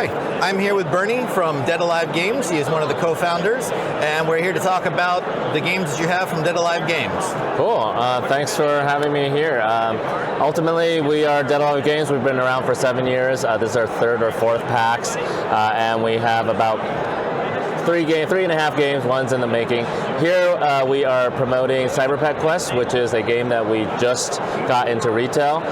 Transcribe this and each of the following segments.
Hi, I'm here with Bernie from Dead Alive Games. He is one of the co-founders, and we're here to talk about the games that you have from Dead Alive Games. Cool. Thanks for having me here. Ultimately, we are Dead Alive Games. We've been around for 7 years. This is our third or fourth PAX, and we have about three and a half games, one's in the making. Here we are promoting Cyberpunk Quest, which is a game that we just got into retail.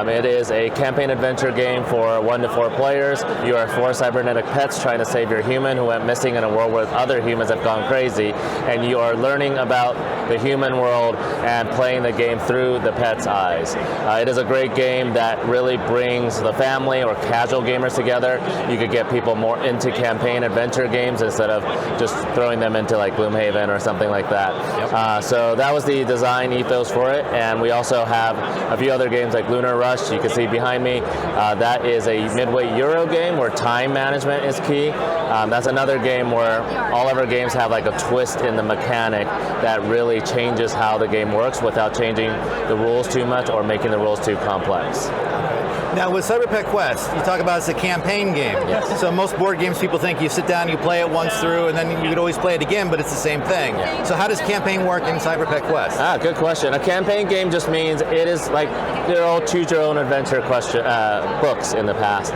It is a campaign adventure game for 1 to 4 players. You are 4 cybernetic pets trying to save your human who went missing in a world where other humans have gone crazy, and you are learning about the human world and playing the game through the pet's eyes. It is a great game that really brings the family or casual gamers together. You could get people more into campaign adventure games instead of just throwing them into like Gloomhaven or something like that. Yep. So that was the design ethos for it, and we also have a few other games like Lunar Rush. You can see behind me, that is a midway Euro game where time management is key. That's another game where all of our games have like a twist in the mechanic that really changes how the game works without changing the rules too much or making the rules too complex. Now with Cyberpunk Quest, you talk about it's a campaign game. Yes. So most board games, people think you sit down, you play it once through, and then you could always play it again, but it's the same thing. Yeah. So how does campaign work in Cyberpunk Quest? Good question. A campaign game just means it is like your old choose your own adventure books in the past.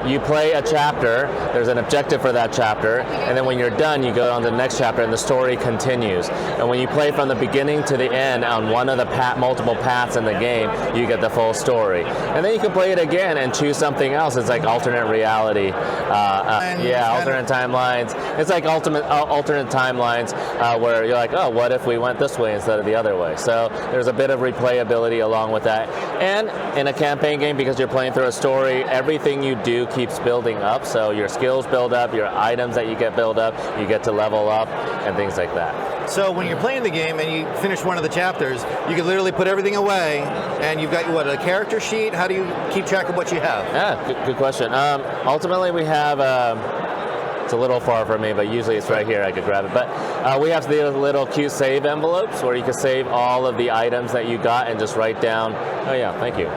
You play a chapter, there's an objective for that chapter, and then when you're done, you go on to the next chapter and the story continues. And when you play from the beginning to the end on one of the multiple paths in the game, you get the full story. And then you can play it again and choose something else. It's like alternate reality. Alternate timelines. It's like alternate timelines where you're like, oh, what if we went this way instead of the other way? So there's a bit of replayability along with that. And in a campaign game, because you're playing through a story, everything you do keeps building up. So your skills build up, your items that you get build up, you get to level up, and things like that. So when you're playing the game and you finish one of the chapters, you can literally put everything away, and you've got, what, a character sheet? How do you keep track of what you have? Yeah, good question. Ultimately, we have, it's a little far from me, but usually it's right here, I could grab it. But we have the little cute save envelopes where you can save all of the items that you got and just write down, oh yeah, thank you.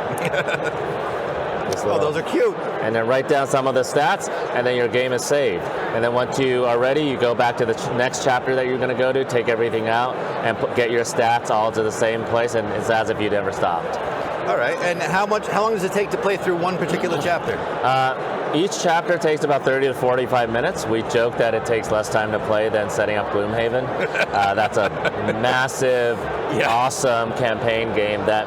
Oh, those are cute. And then write down some of the stats, and then your game is saved. And then once you are ready, you go back to the next chapter that you're going to go to, take everything out, and get your stats all to the same place, and it's as if you'd never stopped. All right, and how long does it take to play through one particular chapter? Each chapter takes about 30 to 45 minutes. We joke that it takes less time to play than setting up Gloomhaven. That's a massive, awesome campaign game that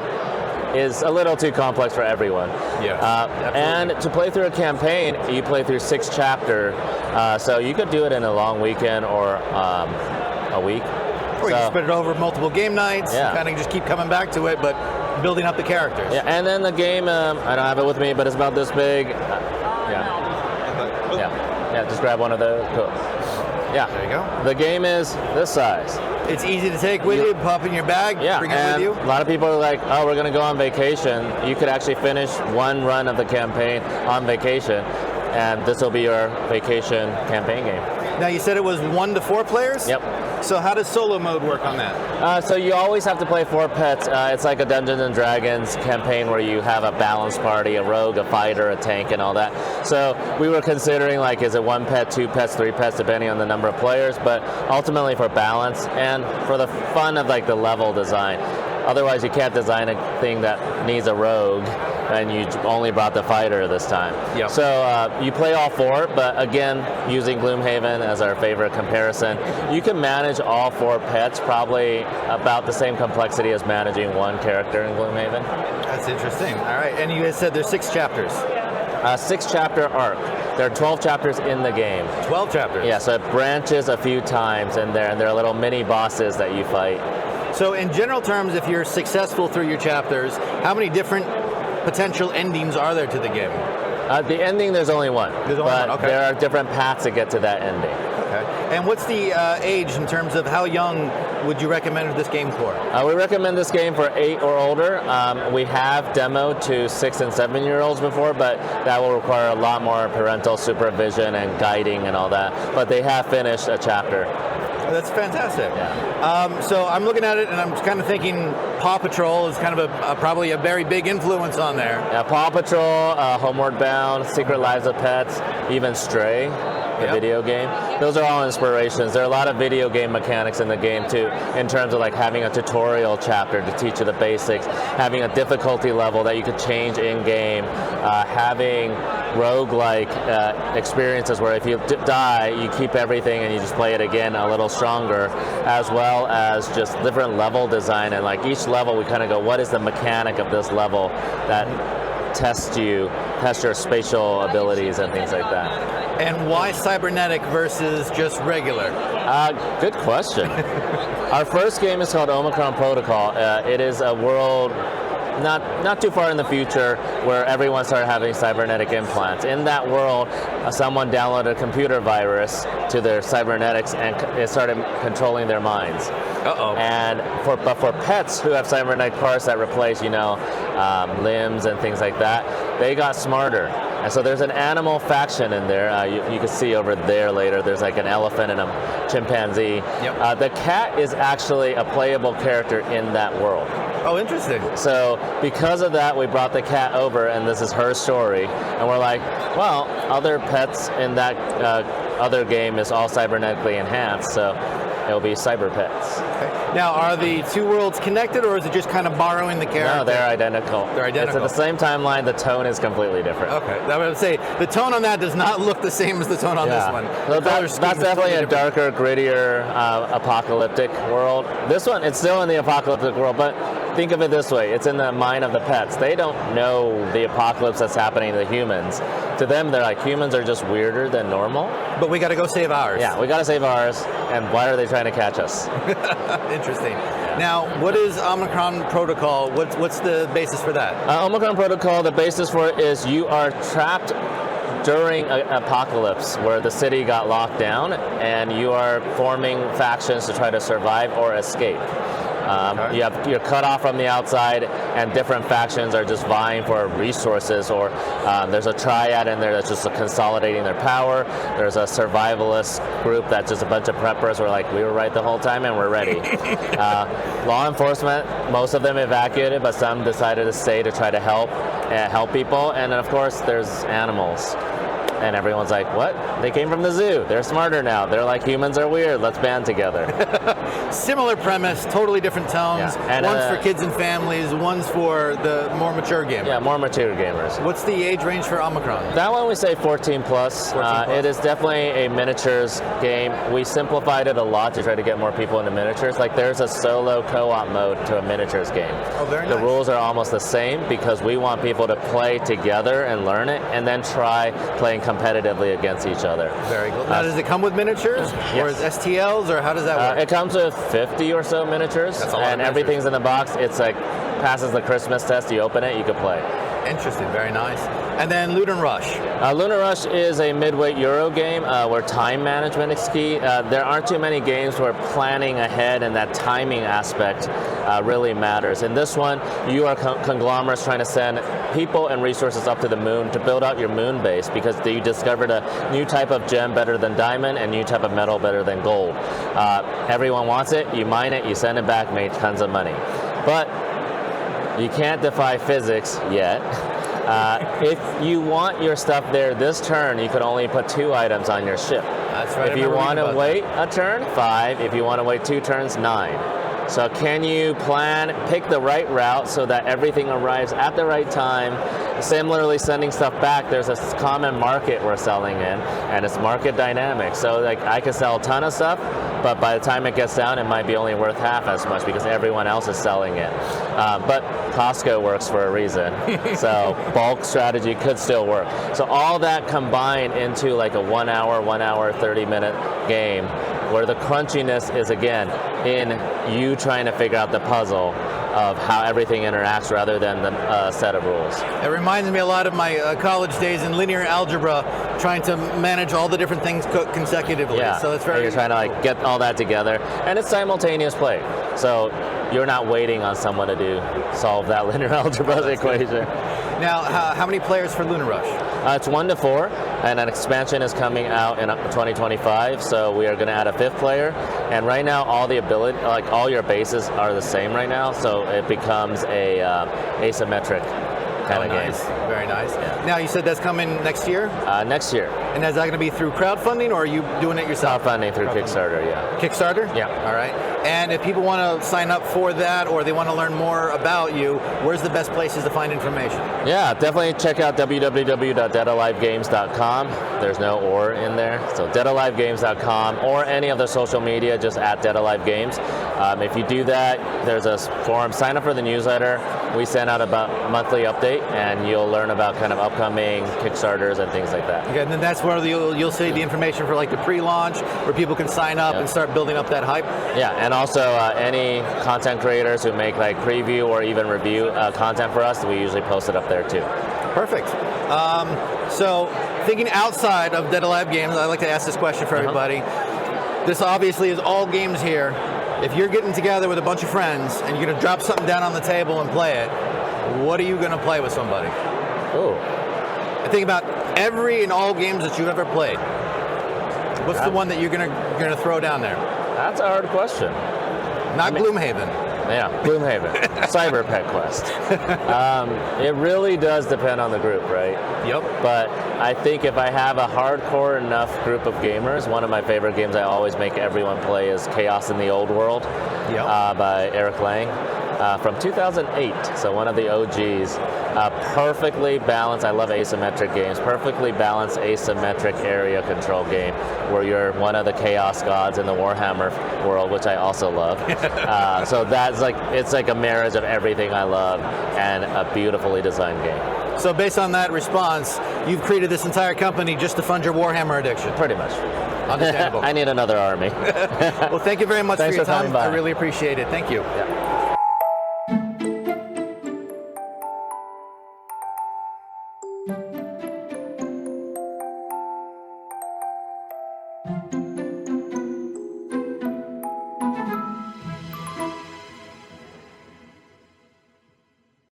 is a little too complex for everyone. And to play through a campaign, you play through 6 chapters, so you could do it in a long weekend or a week. Or you can spread it over multiple game nights, kind of just keep coming back to it, but building up the characters. Yeah, and then the game, I don't have it with me, but it's about this big. Just grab one of those. Cool. Yeah. There you go. The game is this size. It's easy to take with you, pop in your bag, bring it with you. A lot of people are like, oh, we're going to go on vacation. You could actually finish one run of the campaign on vacation, and this will be your vacation campaign game. Now, you said it was 1 to 4 players? Yep. So how does solo mode work on that? So you always have to play 4 pets. It's like a Dungeons and Dragons campaign where you have a balanced party, a rogue, a fighter, a tank, and all that. So we were considering, like, is it 1 pet, 2 pets, 3 pets, depending on the number of players, but ultimately for balance and for the fun of like the level design. Otherwise, you can't design a thing that needs a rogue, and you only brought the fighter this time. Yep. So you play all 4, but again, using Gloomhaven as our favorite comparison, you can manage all 4 pets probably about the same complexity as managing 1 character in Gloomhaven. That's interesting. All right, and you guys said there's 6 chapters. 6-chapter arc. There are 12 chapters in the game. 12 chapters? Yeah, so it branches a few times in there, and there are little mini bosses that you fight. So in general terms, if you're successful through your chapters, how many different potential endings are there to the game? The ending, there's only one. There's only one, okay. There are different paths to get to that ending. Okay. And what's the age in terms of how young would you recommend this game for? We recommend this game for 8 or older. We have demoed to 6 and 7-year-olds before, but that will require a lot more parental supervision and guiding and all that. But they have finished a chapter. That's fantastic. Yeah. So I'm looking at it and I'm kind of thinking Paw Patrol is kind of probably a very big influence on there. Yeah, Paw Patrol, Homeward Bound, Secret Lives of Pets, even Stray, the video game. Those are all inspirations. There are a lot of video game mechanics in the game too, in terms of like having a tutorial chapter to teach you the basics, having a difficulty level that you could change in game, having roguelike experiences where if you die, you keep everything and you just play it again a little stronger, as well as just different level design. And like each level, we kind of go, what is the mechanic of this level that test your spatial abilities and things like that. And why cybernetic versus just regular? Good question. Our first game is called Omicron Protocol. It is a world not too far in the future where everyone started having cybernetic implants. In that world, someone downloaded a computer virus to their cybernetics and it started controlling their minds. Uh-oh. And for pets who have cybernetic parts that replace, limbs and things like that, they got smarter. And so there's an animal faction in there. You can see over there later, there's like an elephant and a chimpanzee. Yep. The cat is actually a playable character in that world. Oh, interesting. So because of that, we brought the cat over, and this is her story. And we're like, well, other pets in that other game is all cybernetically enhanced, so it'll be cyber pets. Okay. Now, are the two worlds connected, or is it just kind of borrowing the character? No, they're identical. They're identical. It's at the same timeline. The tone is completely different. Okay. I would say the tone on that does not look the same as the tone on this one. So that's definitely a darker, grittier, apocalyptic world. This one, it's still in the apocalyptic world, but think of it this way. It's in the mind of the pets. They don't know the apocalypse that's happening to the humans. To them, they're like, humans are just weirder than normal. But we got to go save ours. Yeah, we got to save ours. And why are they trying to catch us? Interesting. Now, what is Omicron Protocol? What's the basis for that? Omicron Protocol, the basis for it is you are trapped during an apocalypse where the city got locked down and you are forming factions to try to survive or escape. You're cut off from the outside, and different factions are just vying for resources, or there's a triad in there that's just consolidating their power. There's a survivalist group that's just a bunch of preppers. We're like, we were right the whole time and we're ready. Law enforcement, most of them evacuated, but some decided to stay to try to help people. And then of course there's animals. And everyone's like, what? They came from the zoo. They're smarter now. They're like, humans are weird. Let's band together. Similar premise, totally different tones. Yeah. And, one's for kids and families, one's for the more mature gamers. Yeah, more mature gamers. What's the age range for Omicron? That one we say 14 plus. 14 plus. It is definitely a miniatures game. We simplified it a lot to try to get more people into miniatures. Like there's a solo co-op mode to a miniatures game. Oh, very nice. The rules are almost the same because we want people to play together and learn it, and then try playing competitively against each other. Very cool. Now, does it come with miniatures? Yes. Or is STLs, or how does that work? It comes with 50 or so miniatures, That's a lot of and miniatures. everything's in the box. It's like, passes the Christmas test, you open it, you can play. Interesting, very nice. And then Lunar Rush. Lunar Rush is a mid-weight Euro game where time management is key. There aren't too many games where planning ahead and that timing aspect really matters. In this one, you are conglomerates trying to send people and resources up to the moon to build out your moon base because you discovered a new type of gem better than diamond and new type of metal better than gold. Everyone wants it, you mine it, you send it back, make tons of money. But you can't defy physics yet. If you want your stuff there this turn, you could only put 2 items on your ship. That's right. If you want to wait a turn, 5. If you want to wait 2 turns, 9. So can you pick the right route so that everything arrives at the right time? Similarly, sending stuff back, there's a common market we're selling in, and it's market dynamic. So like I could sell a ton of stuff, but by the time it gets down, it might be only worth half as much because everyone else is selling it. But Costco works for a reason. So bulk strategy could still work. So all that combined into like a 1 hour, 30-minute game where the crunchiness is, again, in you trying to figure out the puzzle of how everything interacts rather than the set of rules. It reminds me a lot of my college days in linear algebra, trying to manage all the different things consecutively. Yeah, So it's very. You're trying to like get all that together, and it's simultaneous play. So you're not waiting on someone to solve that linear algebra equation. Good. Now, how many players for Lunar Rush? It's 1 to 4, and an expansion is coming out in 2025. So we are going to add a 5th player. And right now, all the ability, like all your bases, are the same right now. So it becomes a asymmetric kind of nice. game. Very nice. Yeah. Now, you said that's coming next year? Next year. And is that going to be through crowdfunding, or are you doing it yourself? Crowdfunding through Kickstarter, yeah. Kickstarter? Yeah. All right. And if people want to sign up for that, or they want to learn more about you, where's the best places to find information? Yeah, definitely check out www.deadalivegames.com. There's no "or" in there. So deadalivegames.com, or any of the social media, just at Dead Alive Games. If you do that, there's a forum. Sign up for the newsletter. We send out about a monthly update, and you'll learn about kind of upcoming Kickstarters and things like that. Okay, and then that's where you'll see the information for like the pre-launch, where people can sign up and start building up that hype. Yeah, and also any content creators who make like preview or even review content for us, we usually post it up there too. Perfect. So thinking outside of Dead Alive Games, I like to ask this question for everybody. This obviously is all games here. If you're getting together with a bunch of friends and you're going to drop something down on the table and play it, what are you going to play with somebody? Oh. Think about every and all games that you've ever played. What's the one that you're gonna throw down there? That's a hard question. Not Gloomhaven. Yeah, Gloomhaven. Cyber Pet Quest. It really does depend on the group, right? Yep. But I think if I have a hardcore enough group of gamers, one of my favorite games I always make everyone play is Chaos in the Old World by Eric Lang. From 2008, so one of the OGs. Perfectly balanced, I love asymmetric games, perfectly balanced asymmetric area control game where you're one of the chaos gods in the Warhammer world, which I also love. So that's it's like a marriage of everything I love and a beautifully designed game. So based on that response, you've created this entire company just to fund your Warhammer addiction. Pretty much. Understandable. I need another army. Well, thank you very much for your time. I really appreciate it. Thank you. Yeah.